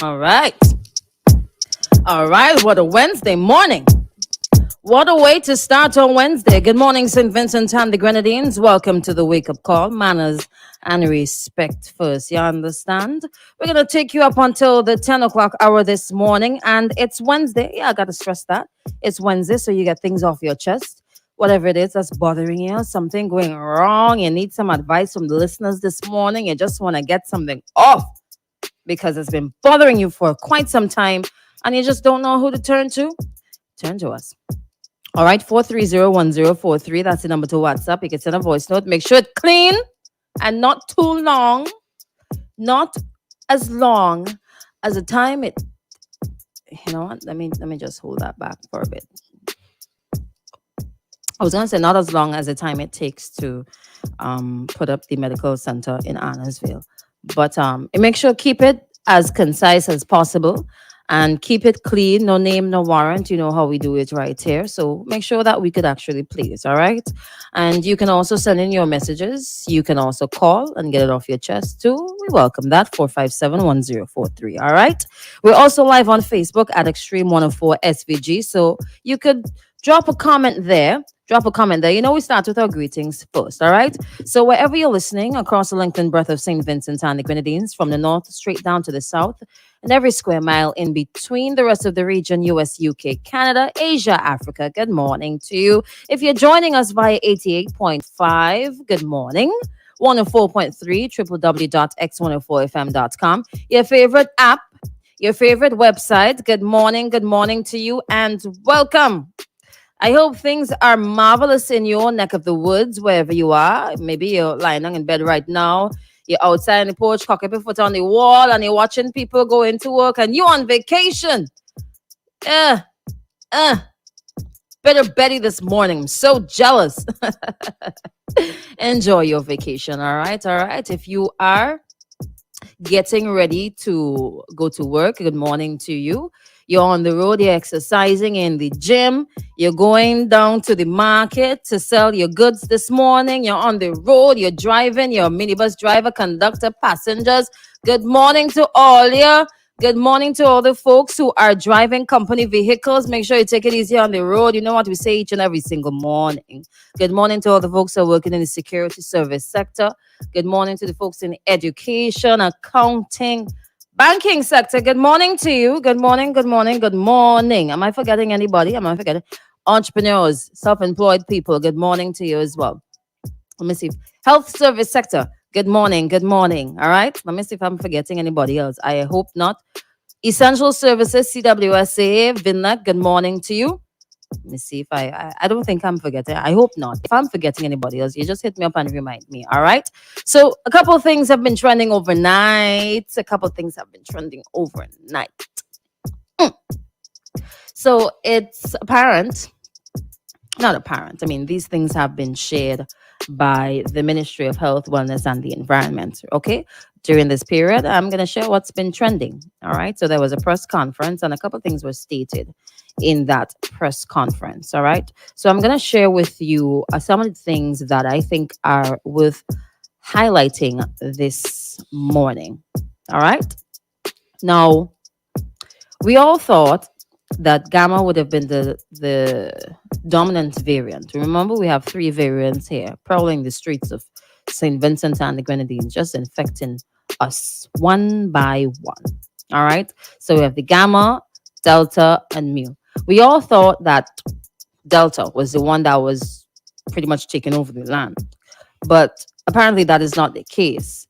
All right. All right. What a Wednesday morning. What a way to start on Wednesday. Good morning, St. Vincent and the Grenadines. Welcome to the wake up call. Manners and respect first. You understand? We're going to take you up until the 10 o'clock hour this morning. And it's Wednesday. Yeah, I got to stress that. It's Wednesday, so you get things off your chest. Whatever it is that's bothering you, something going wrong, you need some advice from the listeners this morning. You just want to get something off because it's been bothering you for quite some time and you just don't know who to turn to. Turn to us. All right, 4301043. That's the number to WhatsApp. You can send a voice note. Make sure it's clean and not too long. Not as long as the time it. You know what? Let me just hold that back for a bit. I was gonna say not as long as the time it takes to put up the medical center in Annesville, but make sure keep it as concise as possible and keep it clean. No name, no warrant. You know how we do it right here. So make sure that we could actually please. All right, and you can also send in your messages. You can also call and get it off your chest too. We welcome that 457-1043. All right. We're also live on Facebook at Extreme 104 SVG. So you could drop a comment there. Drop a comment there. You know, we start with our greetings first, all right? So, wherever you're listening across the length and breadth of St. Vincent and the Grenadines, from the north straight down to the south, and every square mile in between the rest of the region, US, UK, Canada, Asia, Africa, good morning to you. If you're joining us via 88.5, good morning. 104.3, www.x104fm.com. Your favorite app, your favorite website. Good morning to you, and welcome. I hope things are marvelous in your neck of the woods, wherever you are. Maybe you're lying down in bed right now. You're outside on the porch, cocking your foot on the wall, and you're watching people go into work, and you're on vacation. Uh, uh, better Betty this morning. I'm so jealous. Enjoy your vacation, all right? All right. If you are getting ready to go to work, good morning to you. You're on the road, you're exercising in the gym, you're going down to the market to sell your goods this morning, you're on the road, you're driving, you're a minibus driver, conductor, passengers. Good morning to all you. Good morning to all the folks who are driving company vehicles. Make sure you take it easy on the road. You know what we say each and every single morning. Good morning to all the folks who are working in the security service sector. Good morning to the folks in education, accounting, banking sector. Good morning to you. Good morning, good morning, good morning. Am I forgetting anybody? Am I forgetting? Entrepreneurs, self-employed people. Good morning to you as well. Let me see. Health service sector. Good morning, good morning. All right. Let me see if I'm forgetting anybody else. I hope not. Essential services, CWSA, Vinlac. Good morning to you. Let me see if I don't think I'm forgetting. I hope not. If I'm forgetting anybody else, you just hit me up and remind me. All right. So a couple of things have been trending overnight. A couple of things have been trending overnight. Mm. So it's apparent, not apparent. I mean, these things have been shared by the Ministry of Health, Wellness, and the Environment. Okay. During this period, I'm going to share what's been trending. All right. So there was a press conference and a couple of things were stated in that press conference. All right. So I'm going to share with you some of the things that I think are worth highlighting this morning. All right. Now, we all thought that Gamma would have been the dominant variant. Remember, we have three variants here prowling the streets of St. Vincent and the Grenadines, just infecting us one by one. All right. So we have the Gamma, Delta, and Mu. We all thought that Delta was the one that was pretty much taking over the land. But apparently that is not the case.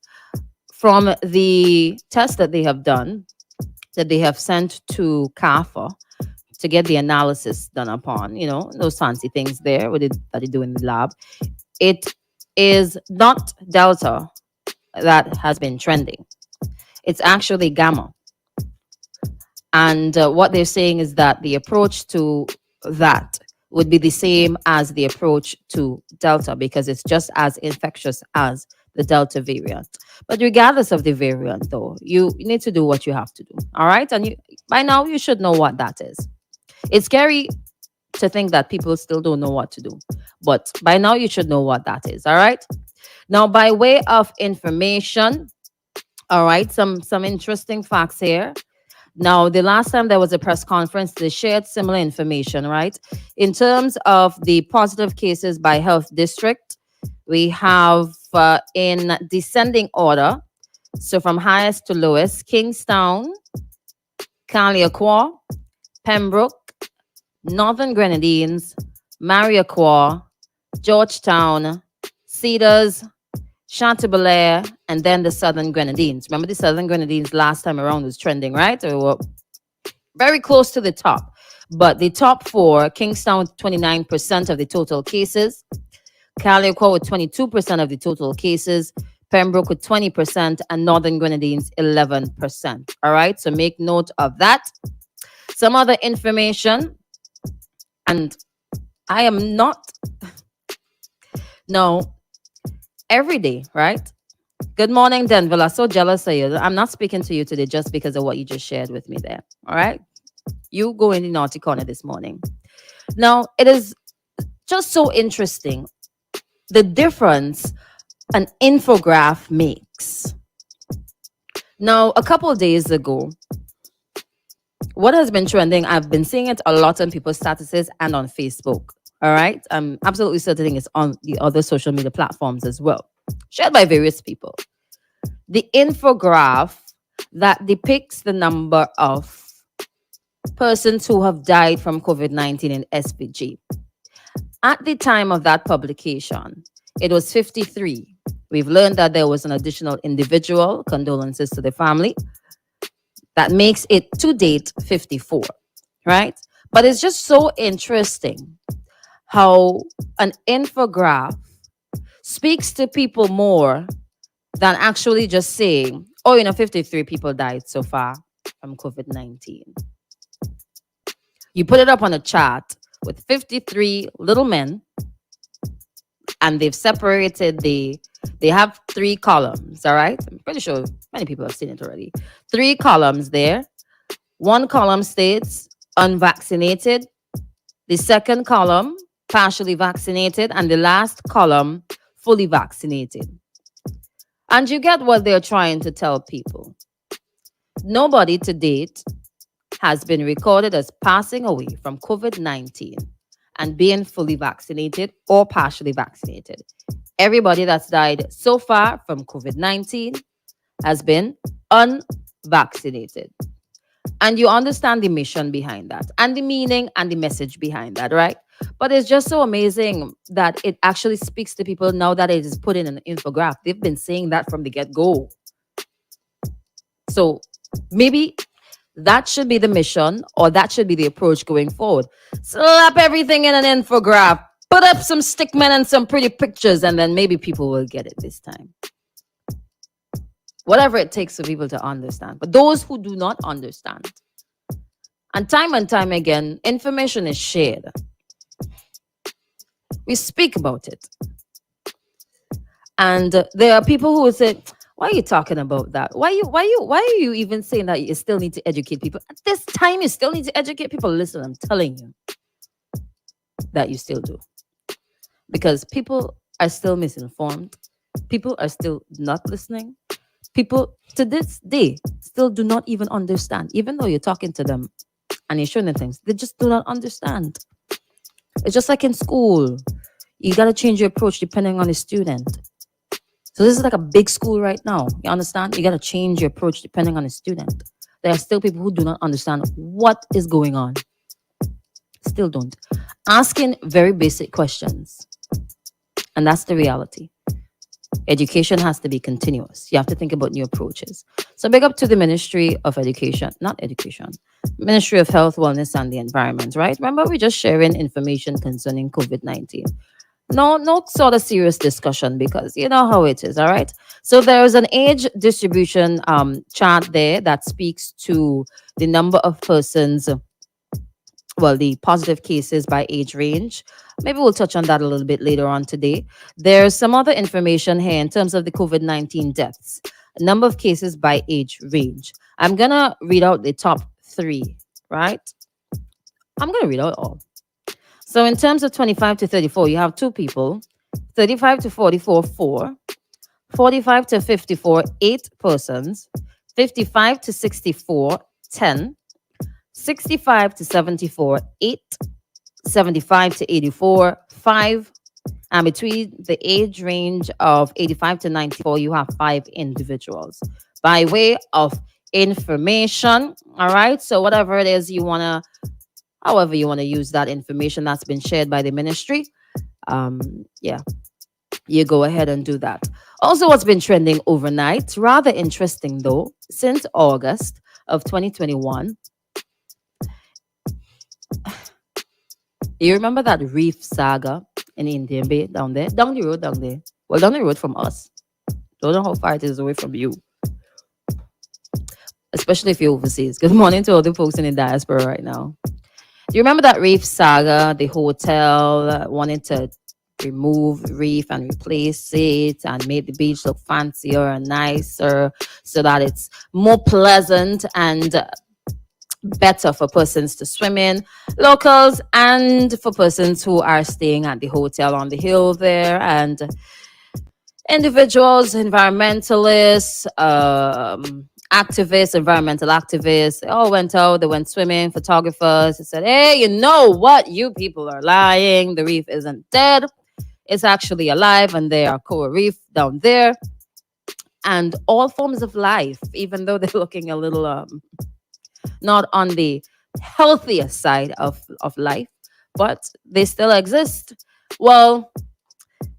From the test that they have done, that they have sent to CAFA to get the analysis done upon, you know, those fancy things there with it that they do in the lab, it is not Delta that has been trending. It's actually Gamma. And what they're saying is that the approach to that would be the same as the approach to Delta because it's just as infectious as the Delta variant. But regardless of the variant, though, you need to do what you have to do. All right. And by now, you should know what that is. It's scary to think that people still don't know what to do. But by now, you should know what that is. All right. Now, by way of information, all right, some interesting facts here. Now, the last time there was a press conference, they shared similar information, right? In terms of the positive cases by health district, we have in descending order, so from highest to lowest, Kingstown, Caliacqua, Pembroke, Northern Grenadines, Mariaqua, Georgetown, Cedars, Chantabelair, and then the Southern Grenadines. Remember the Southern Grenadines last time around was trending, right? They were very close to the top. But the top four, Kingstown with 29% of the total cases, Calico with 22% of the total cases, Pembroke with 20%, and Northern Grenadines 11%. All right, so make note of that. Some other information, and I am not, no, every day, right? Good morning, Denver. I'm so jealous of you. I'm not speaking to you today just because of what you just shared with me there. All right. You go in the naughty corner this morning. Now, it is just so interesting the difference an infograph makes. Now, a couple of days ago, what has been trending, I've been seeing it a lot on people's statuses and on Facebook. All right. I'm absolutely certain it's on the other social media platforms as well, shared by various people. The infograph that depicts the number of persons who have died from COVID-19 in SPG. At the time of that publication, it was 53. We've learned that there was an additional individual, condolences to the family. That makes it to date 54, right? But it's just so interesting how an infograph speaks to people more than actually just saying, oh, 53 people died so far from COVID-19. You put it up on a chart with 53 little men, and they've separated they have 3 columns, all right? I'm pretty sure many people have seen it already. 3 columns there. One column states unvaccinated. The second column, partially vaccinated. And the last column, fully vaccinated. And you get what they're trying to tell people. Nobody to date has been recorded as passing away from COVID-19 and being fully vaccinated or partially vaccinated. Everybody that's died so far from COVID-19 has been unvaccinated. And you understand the mission behind that and the meaning and the message behind that, right? But it's just so amazing that it actually speaks to people now that it is put in an infograph. They've been saying that from the get-go. So maybe that should be the mission, or that should be the approach going forward. Slap everything in an infograph, put up some stickmen and some pretty pictures, and then maybe people will get it this time. Whatever it takes for people to understand. But those who do not understand, and time again, information is shared. We speak about it. And there are people who will say, why are you talking about that? Why are you even saying that you still need to educate people? At this time, you still need to educate people. Listen, I'm telling you that you still do. Because people are still misinformed. People are still not listening. People to this day still do not even understand. Even though you're talking to them and you're showing them things, they just do not understand. It's just like in school. You got to change your approach depending on the student. So this is like a big school right now. You understand? You got to change your approach depending on the student. There are still people who do not understand what is going on. Still don't. Asking very basic questions. And that's the reality. Education has to be continuous. You have to think about new approaches. So big up to the Ministry of Education, not Education, Ministry of Health, Wellness, and the Environment, right? Remember, we're just sharing information concerning COVID-19. No sort of serious discussion, because you know how it is, all right? So there's an age distribution chart there that speaks to the number of persons, well, the positive cases by age range. Maybe we'll touch on that a little bit later on today. There's some other information here in terms of the COVID-19 deaths, number of cases by age range. I'm going to read out the top 3, right? I'm going to read out all. So in terms of 25 to 34, you have 2 people, 35 to 44, 4, 45 to 54, 8 persons, 55 to 64, 10, 65 to 74, 8, 75 to 84, 5. And between the age range of 85 to 94, you have 5 individuals. By way of information, all right? So, whatever it is you want to, however you want to use that information that's been shared by the ministry, yeah, you go ahead and do that. Also, what's been trending overnight, rather interesting though, since August of 2021, you remember that reef saga in Indian Bay down there? Down the road, down there. Well, down the road from us. Don't know how far it is away from you, especially if you're overseas. Good morning to all the folks in the diaspora right now. Do you remember that reef saga? The hotel wanted to remove reef and replace it and make the beach look fancier and nicer so that it's more pleasant and better for persons to swim in, locals, and for persons who are staying at the hotel on the hill there, and individuals, environmentalists, activists, environmental activists. They all went out, they went swimming, photographers. They said, hey, you know what? You people are lying. The reef isn't dead. It's actually alive, and there are coral reef down there. And all forms of life, even though they're looking a little not on the healthier side of life, but they still exist. Well,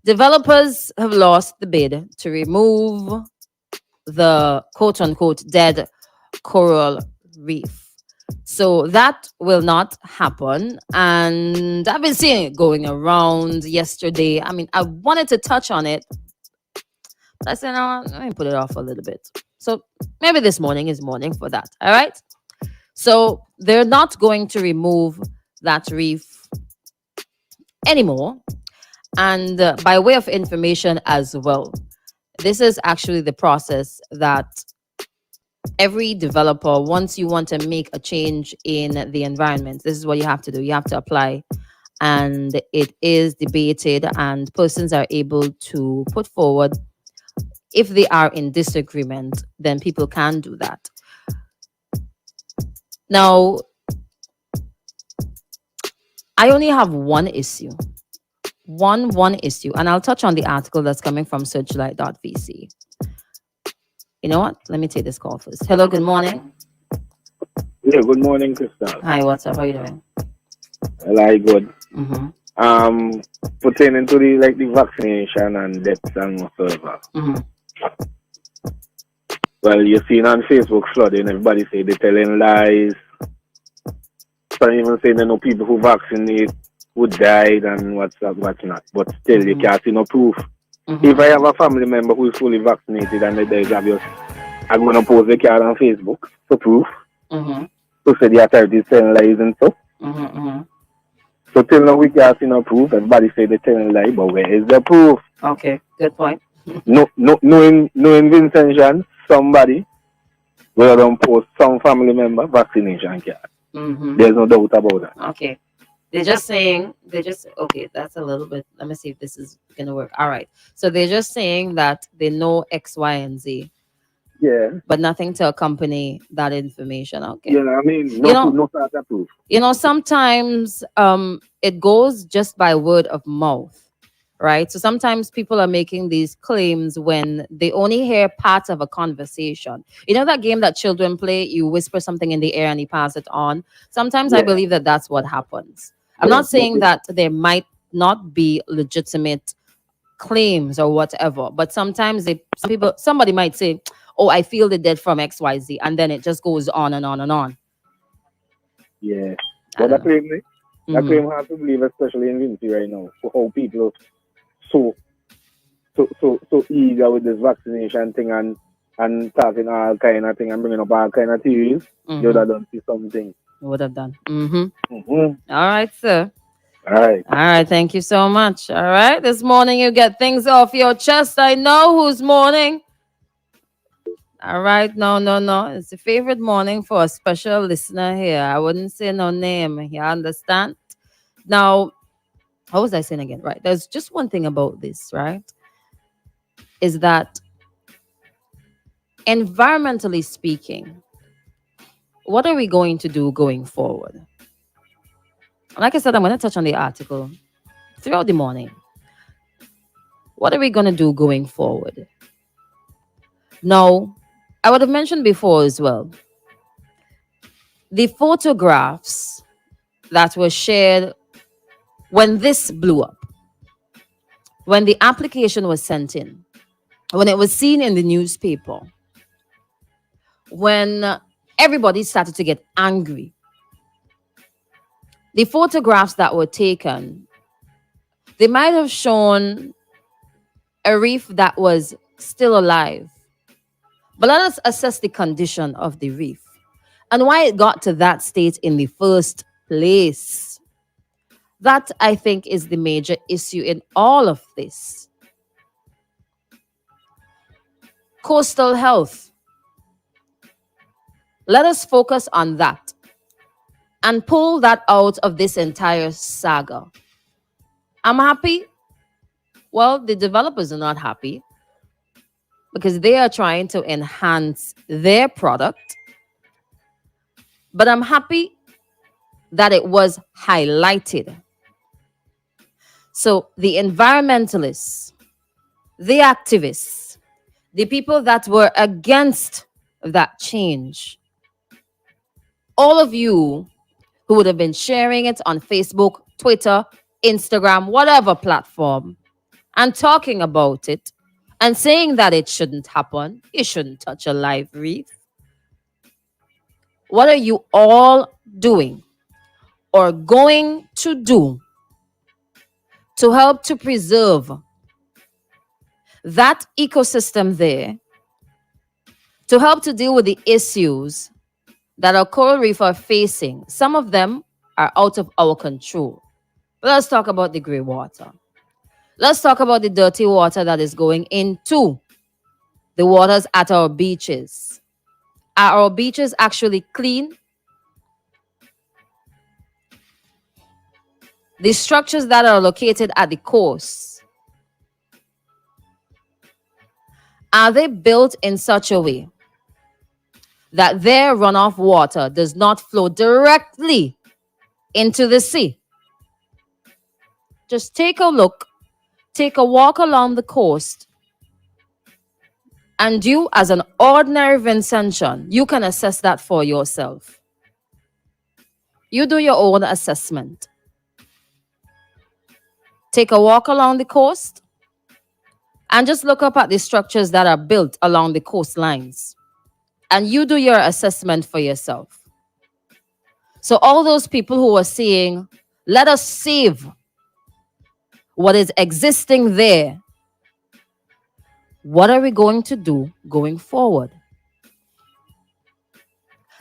developers have lost the bid to remove the quote unquote dead coral reef. So that will not happen. And I've been seeing it going around yesterday. I mean, I wanted to touch on it, but I said, no, let me put it off a little bit. So maybe this morning is morning for that. All right. So they're not going to remove that reef anymore. And by way of information as well, this is actually the process that every developer, once you want to make a change in the environment, this is what you have to do. You have to apply, and it is debated, and persons are able to put forward. If they are in disagreement, then people can do that. Now, I only have one issue. One issue. And I'll touch on the article that's coming from searchlight.vc. You know what? Let me take this call first. Hello, good morning. Yeah, good morning, Crystal. Hi, what's up? How you doing? Well, I good. Mm-hmm. Pertaining to the vaccination and deaths and whatsoever. Mm-hmm. Well, you've seen on Facebook flooding, everybody say they're telling lies. Some even saying they know people who vaccinate who died and what's up, what's not. But still, you can't see no proof. Mm-hmm. If I have a family member who is fully vaccinated and they die, obvious, I'm going to post the card on Facebook for proof. Mm-hmm. To say the authorities telling lies and stuff. Mm-hmm. So till now we can't see no proof. Everybody say they're telling lies, but where is the proof? Okay, good point. Knowing Vincent Jean, somebody will don't post some family member vaccination card. Mm-hmm. There's no doubt about that. Okay. Okay, that's a little bit. Let me see if this is going to work. All right. So they're just saying that they know X, Y, and Z. Yeah. But nothing to accompany that information. Okay. Yeah, I mean, no sort of proof. Sometimes it goes just by word of mouth, right? So sometimes people are making these claims when they only hear parts of a conversation. You know that game that children play, you whisper something in the air and you pass it on? Sometimes I believe that that's what happens. I'm not saying that there might not be legitimate claims or whatever, but sometimes somebody might say, oh, I feel the dead from XYZ, and then it just goes on and on and on. Yeah. But that claim hard to believe, especially in Vinci right now, for how people so eager with this vaccination thing and talking all kind of thing and bringing up all kind of theories. You would have done see something. Would have done. All right, sir. All right. Thank you so much. All right. This morning you get things off your chest. I know whose morning. All right. No. It's a favorite morning for a special listener here. I wouldn't say no name. You understand? Now, what was I saying again? Right. There's just one thing about this, right? Is that environmentally speaking, what are we going to do going forward? Like I said, I'm going to touch on the article throughout the morning. What are we going to do going forward? Now, I would have mentioned before as well, the photographs that were shared when this blew up, when the application was sent in, when it was seen in the newspaper, when everybody started to get angry, the photographs that were taken, they might have shown a reef that was still alive. But let us assess the condition of the reef and why it got to that state in the first place. That, I think, is the major issue in all of this. Coastal health. Let us focus on that and pull that out of this entire saga. I'm happy. Well, the developers are not happy because they are trying to enhance their product. But I'm happy that it was highlighted. So the environmentalists, the activists, the people that were against that change, all of you who would have been sharing it on Facebook, Twitter, Instagram, whatever platform, and talking about it and saying that it shouldn't happen, you shouldn't touch a live reef. What are you all doing or going to do to help to preserve that ecosystem there, to help to deal with the issues that our coral reef are facing? Some of them are out of our control. But let's talk about the gray water. Let's talk about the dirty water that is going into the waters at our beaches. Are our beaches actually clean? The structures that are located at the coast, are they built in such a way that their runoff water does not flow directly into the sea? Just take a look, take a walk along the coast, and you, as an ordinary Vincentian, you can assess that for yourself. You do your own assessment. Take a walk along the coast and just look up at the structures that are built along the coastlines. And you do your assessment for yourself. So all those people who are saying, let us save what is existing there, what are we going to do going forward?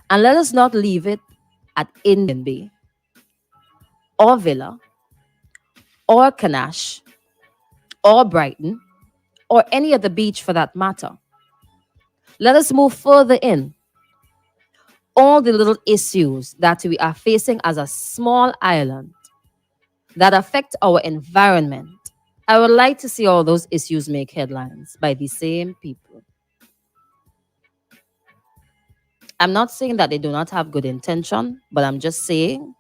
And let us not leave it at Indian Bay or Villa or Canash or Brighton or any other beach for that matter. Let us move further in. All the little issues that we are facing as a small island that affect our environment, I would like to see all those issues make headlines by the same people. I'm not saying that they do not have good intention, but I'm just saying,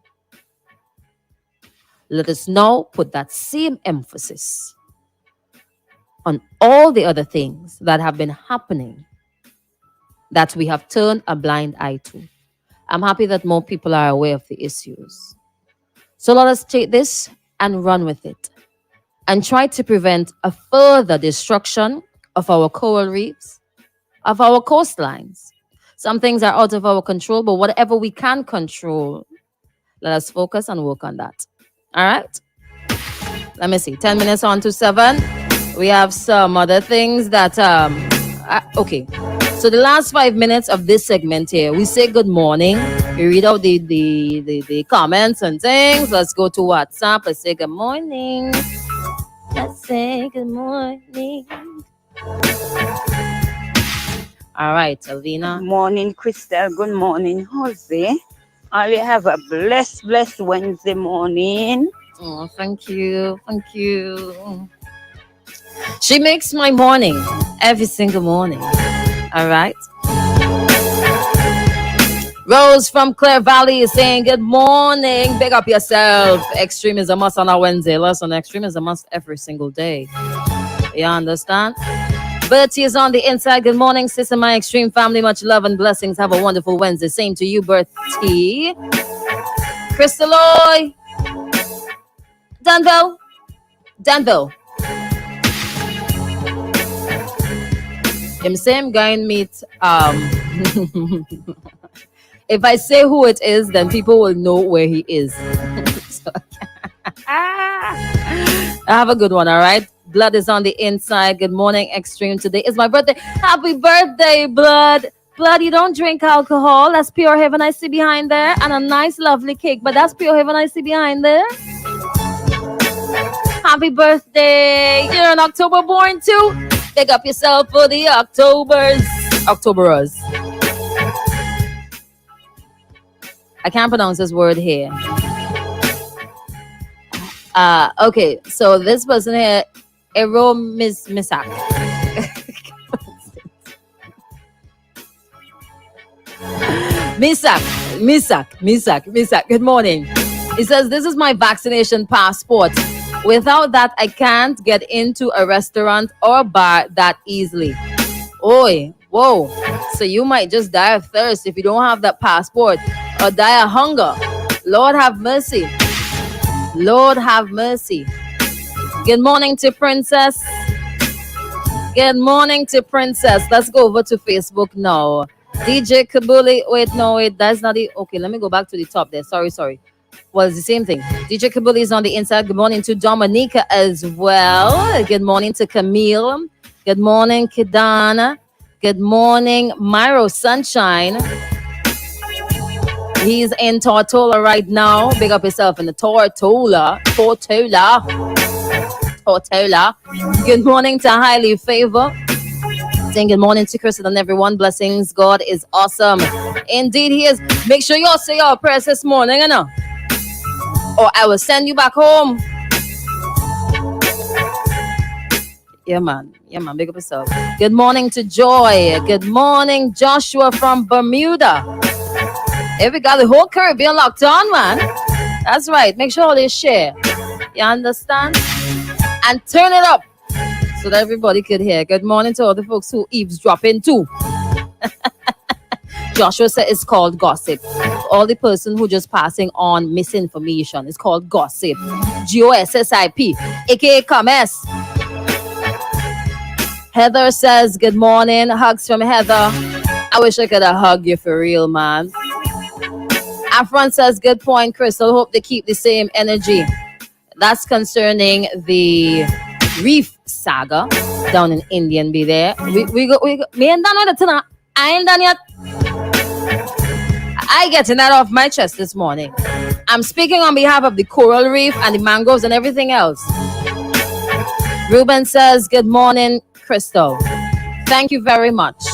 let us now put that same emphasis on all the other things that have been happening that we have turned a blind eye to. I'm happy that more people are aware of the issues. So let us take this and run with it and try to prevent a further destruction of our coral reefs, of our coastlines. Some things are out of our control, but whatever we can control, let us focus and work on that. All right? Let me see. 10 minutes on to 7. We have some other things that, okay. So the last 5 minutes of this segment here, we say good morning. We read out the comments and things. Let's go to WhatsApp. Let's say good morning. Let's say good morning. All right, Alvina. Good morning, Crystal. Good morning, Jose. I will have a blessed Wednesday morning. Oh, thank you. Thank you. She makes my morning every single morning. All right. Rose from Clare Valley is saying good morning. Big up yourself. Extreme is a must on a Wednesday. Listen, extreme is a must every single day. You understand? Bertie is on the inside. Good morning, sister, my extreme family. Much love and blessings. Have a wonderful Wednesday. Same to you, Bertie. Crystaloy. Danville. Him same guy meet if I say who it is, then people will know where he is. So, have a good one, all right? Blood is on the inside. Good morning, Extreme. Today is my birthday. Happy birthday, Blood. Blood, you don't drink alcohol. That's pure heaven I see behind there. And a nice, lovely cake. But that's pure heaven I see behind there. Happy birthday. You're an October born too. Pick up yourself for the Octoberers. I can't pronounce this word here. Okay, so this person here, Ero Misak. Misak. Good morning. He says, this is my vaccination passport. Without that, I can't get into a restaurant or bar that easily. Oi, whoa. So you might just die of thirst if you don't have that passport, or die of hunger. Lord have mercy. Lord have mercy. Good morning to Princess. Good morning to Princess. Let's go over to Facebook now. DJ Kabuli. Wait, that's not it. Okay, let me go back to the top there. Sorry. Well, it's the same thing. DJ Kabuli is on the inside. Good morning to Dominica as well. Good morning to Camille. Good morning, Kidana. Good morning, Myro Sunshine. He's in Tortola right now. Big up yourself in the Tortola. Good morning to Highly Favor. Saying good morning to Chris and everyone. Blessings. God is awesome. Indeed, He is. Make sure y'all say your prayers this morning, or I will send you back home. Yeah, man. Big up yourself. Good morning to Joy. Good morning, Joshua from Bermuda. Here we got the whole Caribbean locked on, man. That's right. Make sure all they share. You understand? And turn it up so that everybody could hear. Good morning to all the folks who eavesdropping too. Joshua said it's called gossip. All the person who just passing on misinformation. It's called gossip. GOSSIP, aka Kames. Heather says good morning. Hugs from Heather. I wish I could have hugged you for real, man. Afron says good point, Crystal. Hope they keep the same energy. That's concerning the reef saga down in Indian Bay there. We go. Me ain't done with it tonight. I ain't done yet. I getting that off my chest this morning. I'm speaking on behalf of the coral reef and the mangroves and everything else. Ruben says good morning, Crystal. Thank you very much.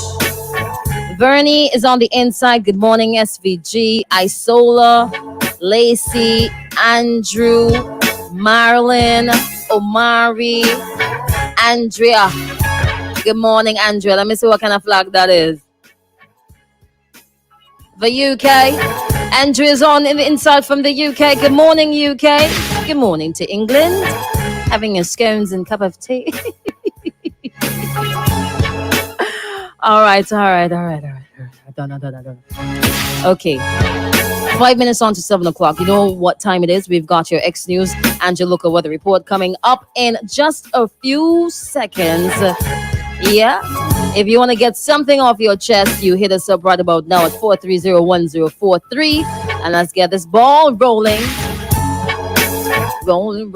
Vernie is on the inside. Good morning, SVG. Isola, Lacey, Andrew, Marilyn, Omari, Andrea. Good morning, Andrea. Let me see what kind of flag that is. The UK. Andrea's on in the inside from the UK. Good morning, UK. Good morning to England. Having your scones and cup of tea. All right. Done. Okay. 5 minutes on to 7 o'clock. You know what time it is. We've got your X News Angelica weather report coming up in just a few seconds. Yeah. If you want to get something off your chest, you hit us up right about now at 430-1043. And let's get this ball rolling.